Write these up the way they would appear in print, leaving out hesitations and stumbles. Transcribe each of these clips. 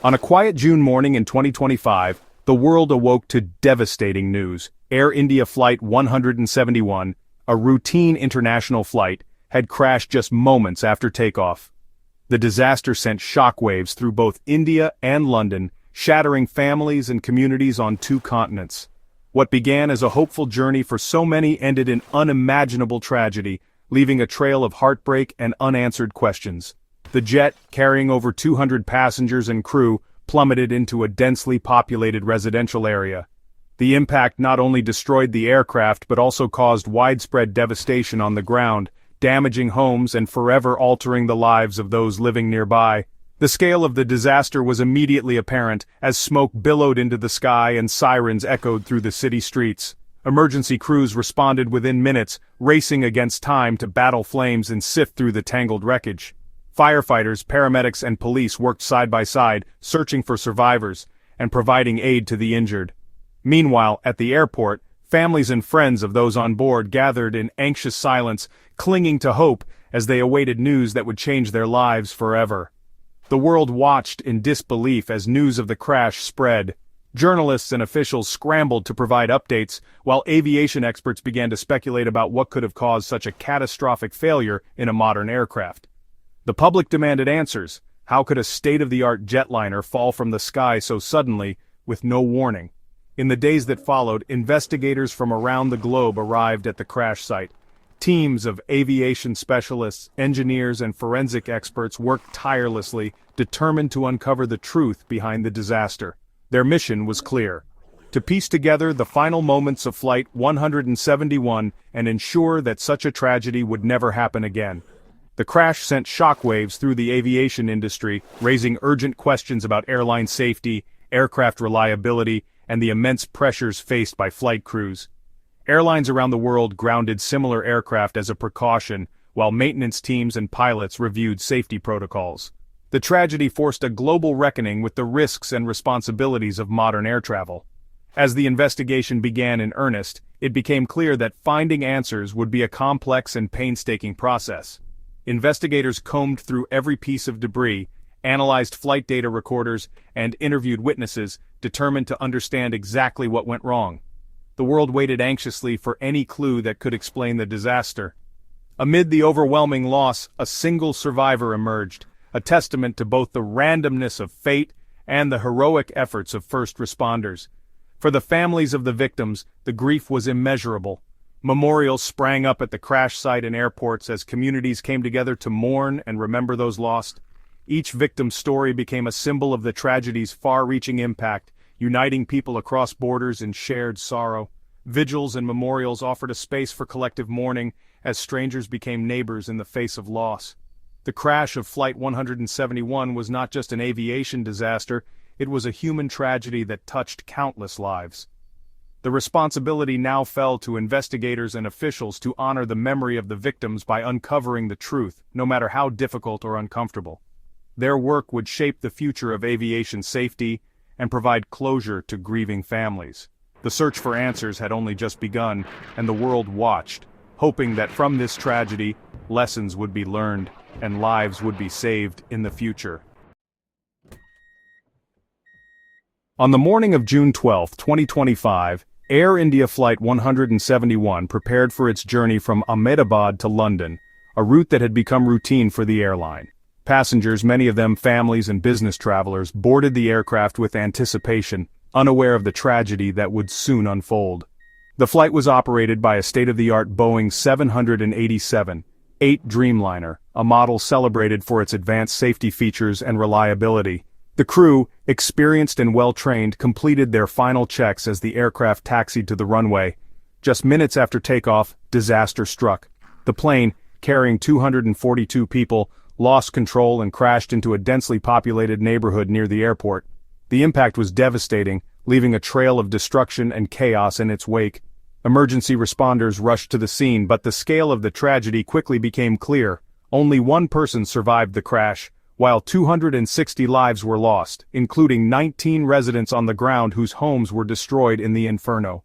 On a quiet June morning in 2025, the world awoke to devastating news. Air India Flight 171, a routine international flight, had crashed just moments after takeoff. The disaster sent shockwaves through both India and London, shattering families and communities on two continents. What began as a hopeful journey for so many ended in unimaginable tragedy, leaving a trail of heartbreak and unanswered questions. The jet, carrying over 200 passengers and crew, plummeted into a densely populated residential area. The impact not only destroyed the aircraft but also caused widespread devastation on the ground, damaging homes and forever altering the lives of those living nearby. The scale of the disaster was immediately apparent as smoke billowed into the sky and sirens echoed through the city streets. Emergency crews responded within minutes, racing against time to battle flames and sift through the tangled wreckage. Firefighters, paramedics, and police worked side by side, searching for survivors and providing aid to the injured. Meanwhile, at the airport, families and friends of those on board gathered in anxious silence, clinging to hope as they awaited news that would change their lives forever. The world watched in disbelief as news of the crash spread. Journalists and officials scrambled to provide updates, while aviation experts began to speculate about what could have caused such a catastrophic failure in a modern aircraft. The public demanded answers. How could a state-of-the-art jetliner fall from the sky so suddenly, with no warning? In the days that followed, investigators from around the globe arrived at the crash site. Teams of aviation specialists, engineers, and forensic experts worked tirelessly, determined to uncover the truth behind the disaster. Their mission was clear: to piece together the final moments of Flight 171 and ensure that such a tragedy would never happen again. The crash sent shockwaves through the aviation industry, raising urgent questions about airline safety, aircraft reliability, and the immense pressures faced by flight crews. Airlines around the world grounded similar aircraft as a precaution, while maintenance teams and pilots reviewed safety protocols. The tragedy forced a global reckoning with the risks and responsibilities of modern air travel. As the investigation began in earnest, it became clear that finding answers would be a complex and painstaking process. Investigators combed through every piece of debris, analyzed flight data recorders, and interviewed witnesses, determined to understand exactly what went wrong. The world waited anxiously for any clue that could explain the disaster. Amid the overwhelming loss, a single survivor emerged, a testament to both the randomness of fate and the heroic efforts of first responders. For the families of the victims, the grief was immeasurable. Memorials sprang up at the crash site and airports as communities came together to mourn and remember those lost. Each victim's story became a symbol of the tragedy's far-reaching impact, uniting people across borders in shared sorrow. Vigils and memorials offered a space for collective mourning as strangers became neighbors in the face of loss. The crash of Flight 171 was not just an aviation disaster, it was a human tragedy that touched countless lives. The responsibility now fell to investigators and officials to honor the memory of the victims by uncovering the truth, no matter how difficult or uncomfortable. Their work would shape the future of aviation safety and provide closure to grieving families. The search for answers had only just begun, and the world watched, hoping that from this tragedy, lessons would be learned and lives would be saved in the future. On the morning of June 12, 2025, Air India Flight 171 prepared for its journey from Ahmedabad to London, a route that had become routine for the airline. Passengers, many of them families and business travelers, boarded the aircraft with anticipation, unaware of the tragedy that would soon unfold. The flight was operated by a state-of-the-art Boeing 787-8 Dreamliner, a model celebrated for its advanced safety features and reliability. The crew, experienced and well-trained, completed their final checks as the aircraft taxied to the runway. Just minutes after takeoff, disaster struck. The plane, carrying 242 people, lost control and crashed into a densely populated neighborhood near the airport. The impact was devastating, leaving a trail of destruction and chaos in its wake. Emergency responders rushed to the scene, but the scale of the tragedy quickly became clear. Only one person survived the crash, while 260 lives were lost, including 19 residents on the ground whose homes were destroyed in the inferno.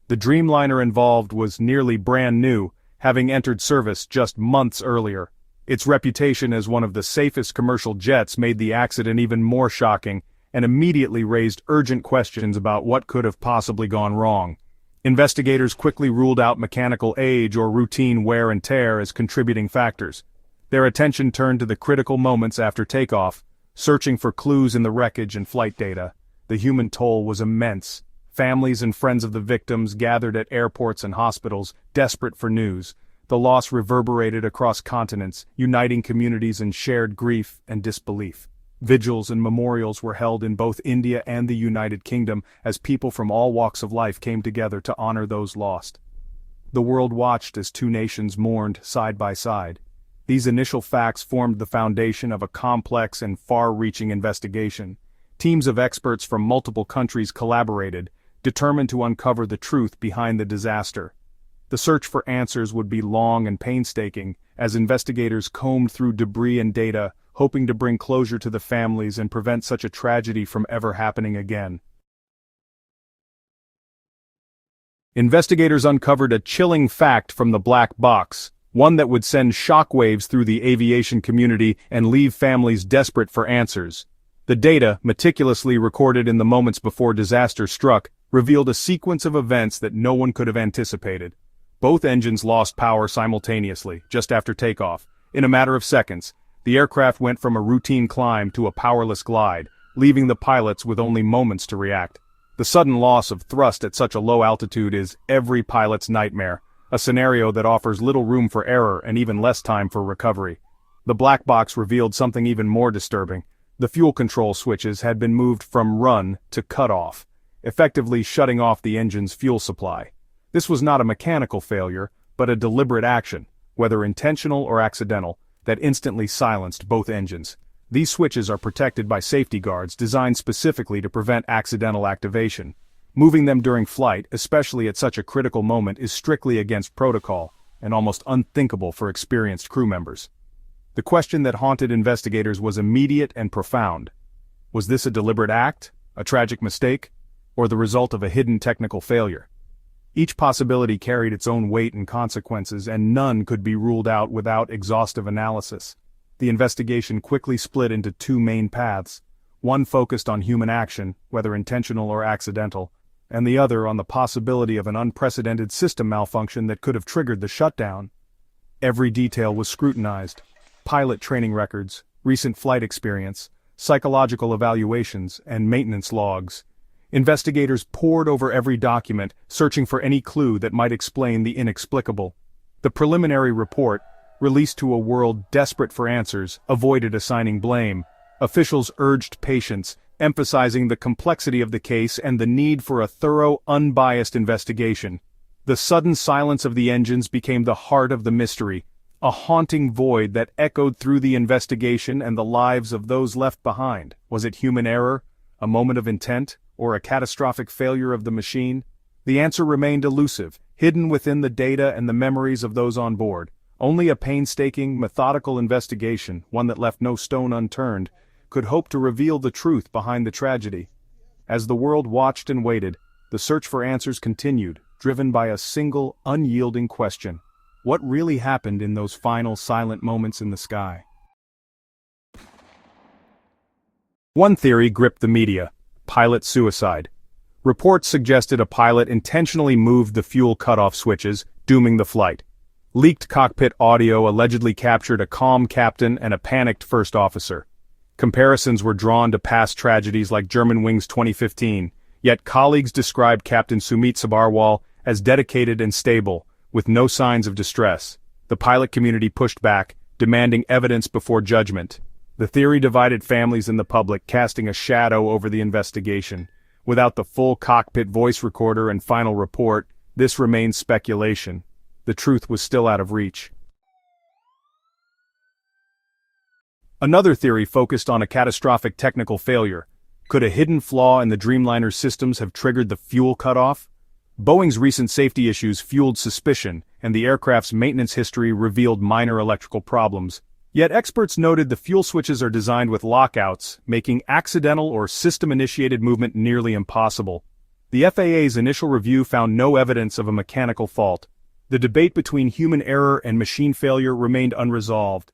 The Dreamliner involved was nearly brand new, having entered service just months earlier. Its reputation as one of the safest commercial jets made the accident even more shocking, and immediately raised urgent questions about what could have possibly gone wrong. Investigators quickly ruled out mechanical age or routine wear and tear as contributing factors. Their attention turned to the critical moments after takeoff, searching for clues in the wreckage and flight data. The human toll was immense. Families and friends of the victims gathered at airports and hospitals, desperate for news. The loss reverberated across continents, uniting communities in shared grief and disbelief. Vigils and memorials were held in both India and the United Kingdom as people from all walks of life came together to honor those lost. The world watched as two nations mourned side by side. These initial facts formed the foundation of a complex and far-reaching investigation. Teams of experts from multiple countries collaborated, determined to uncover the truth behind the disaster. The search for answers would be long and painstaking, as investigators combed through debris and data, hoping to bring closure to the families and prevent such a tragedy from ever happening again. Investigators uncovered a chilling fact from the black box, one that would send shockwaves through the aviation community and leave families desperate for answers. The data, meticulously recorded in the moments before disaster struck, revealed a sequence of events that no one could have anticipated. Both engines lost power simultaneously, just after takeoff. In a matter of seconds, the aircraft went from a routine climb to a powerless glide, leaving the pilots with only moments to react. The sudden loss of thrust at such a low altitude is every pilot's nightmare, a scenario that offers little room for error and even less time for recovery. The black box revealed something even more disturbing. The fuel control switches had been moved from run to cut off, effectively shutting off the engine's fuel supply. This was not a mechanical failure, but a deliberate action, whether intentional or accidental, that instantly silenced both engines. These switches are protected by safety guards designed specifically to prevent accidental activation. Moving them during flight, especially at such a critical moment, is strictly against protocol, and almost unthinkable for experienced crew members. The question that haunted investigators was immediate and profound. Was this a deliberate act, a tragic mistake, or the result of a hidden technical failure? Each possibility carried its own weight and consequences, and none could be ruled out without exhaustive analysis. The investigation quickly split into two main paths, one focused on human action, whether intentional or accidental, and the other on the possibility of an unprecedented system malfunction that could have triggered the shutdown. Every detail was scrutinized: pilot training records, recent flight experience, psychological evaluations, and maintenance logs. Investigators pored over every document, searching for any clue that might explain the inexplicable. The preliminary report, released to a world desperate for answers, avoided assigning blame. Officials urged patience, emphasizing the complexity of the case and the need for a thorough, unbiased investigation. The sudden silence of the engines became the heart of the mystery, a haunting void that echoed through the investigation and the lives of those left behind. Was it human error, a moment of intent, or a catastrophic failure of the machine? The answer remained elusive, hidden within the data and the memories of those on board. Only a painstaking, methodical investigation, one that left no stone unturned, could hope to reveal the truth behind the tragedy. As the world watched and waited, the search for answers continued, driven by a single, unyielding question: what really happened in those final silent moments in the sky? One theory gripped the media: pilot suicide. Reports suggested a pilot intentionally moved the fuel cutoff switches, dooming the flight. Leaked cockpit audio allegedly captured a calm captain and a panicked first officer. Comparisons were drawn to past tragedies like Germanwings 2015, yet colleagues described Captain Sumit Sabharwal as dedicated and stable, with no signs of distress. The pilot community pushed back, demanding evidence before judgment. The theory divided families and the public, casting a shadow over the investigation. Without the full cockpit voice recorder and final report, this remained speculation. The truth was still out of reach. Another theory focused on a catastrophic technical failure. Could a hidden flaw in the Dreamliner's systems have triggered the fuel cutoff? Boeing's recent safety issues fueled suspicion, and the aircraft's maintenance history revealed minor electrical problems. Yet experts noted the fuel switches are designed with lockouts, making accidental or system-initiated movement nearly impossible. The FAA's initial review found no evidence of a mechanical fault. The debate between human error and machine failure remained unresolved.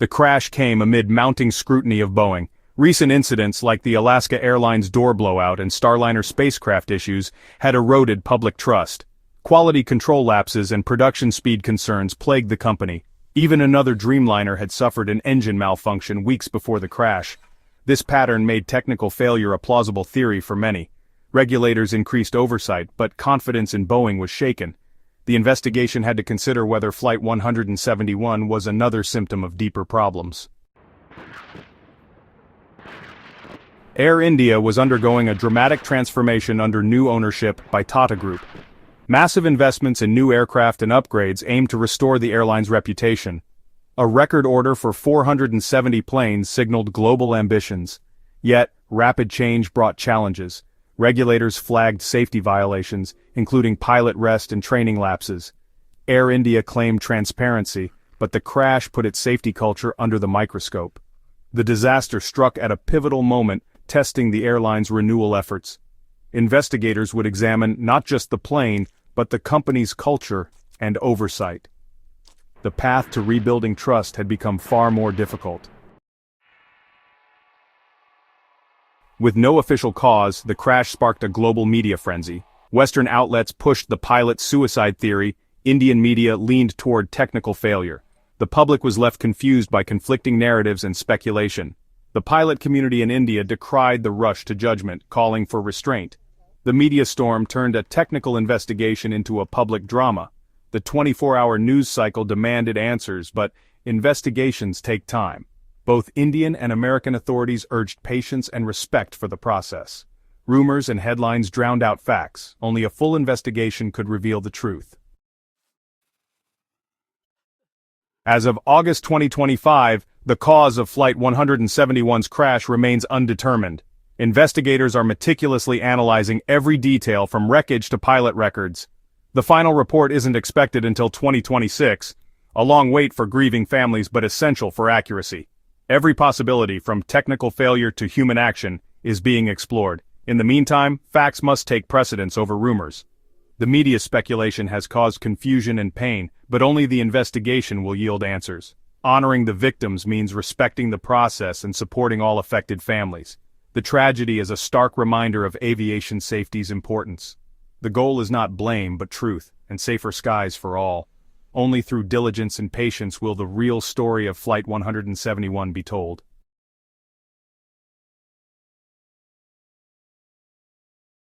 The crash came amid mounting scrutiny of Boeing. Recent incidents like the Alaska Airlines door blowout and Starliner spacecraft issues had eroded public trust. Quality control lapses and production speed concerns plagued the company. Even another Dreamliner had suffered an engine malfunction weeks before the crash. This pattern made technical failure a plausible theory for many. Regulators increased oversight, but confidence in Boeing was shaken. The investigation had to consider whether Flight 171 was another symptom of deeper problems. Air India was undergoing a dramatic transformation under new ownership by Tata Group. Massive investments in new aircraft and upgrades aimed to restore the airline's reputation. A record order for 470 planes signaled global ambitions. Yet, rapid change brought challenges. Regulators flagged safety violations, including pilot rest and training lapses. Air India claimed transparency, but the crash put its safety culture under the microscope. The disaster struck at a pivotal moment, testing the airline's renewal efforts. Investigators would examine not just the plane, but the company's culture and oversight. The path to rebuilding trust had become far more difficult. With no official cause, the crash sparked a global media frenzy. Western outlets pushed the pilot's suicide theory, Indian media leaned toward technical failure. The public was left confused by conflicting narratives and speculation. The pilot community in India decried the rush to judgment, calling for restraint. The media storm turned a technical investigation into a public drama. The 24-hour news cycle demanded answers, but investigations take time. Both Indian and American authorities urged patience and respect for the process. Rumors and headlines drowned out facts. Only a full investigation could reveal the truth. As of August 2025, the cause of Flight 171's crash remains undetermined. Investigators are meticulously analyzing every detail from wreckage to pilot records. The final report isn't expected until 2026, a long wait for grieving families but essential for accuracy. Every possibility from technical failure to human action is being explored. In the meantime, facts must take precedence over rumors. The media speculation has caused confusion and pain, but only the investigation will yield answers. Honoring the victims means respecting the process and supporting all affected families. The tragedy is a stark reminder of aviation safety's importance. The goal is not blame but truth, and safer skies for all. Only through diligence and patience will the real story of Flight 171 be told.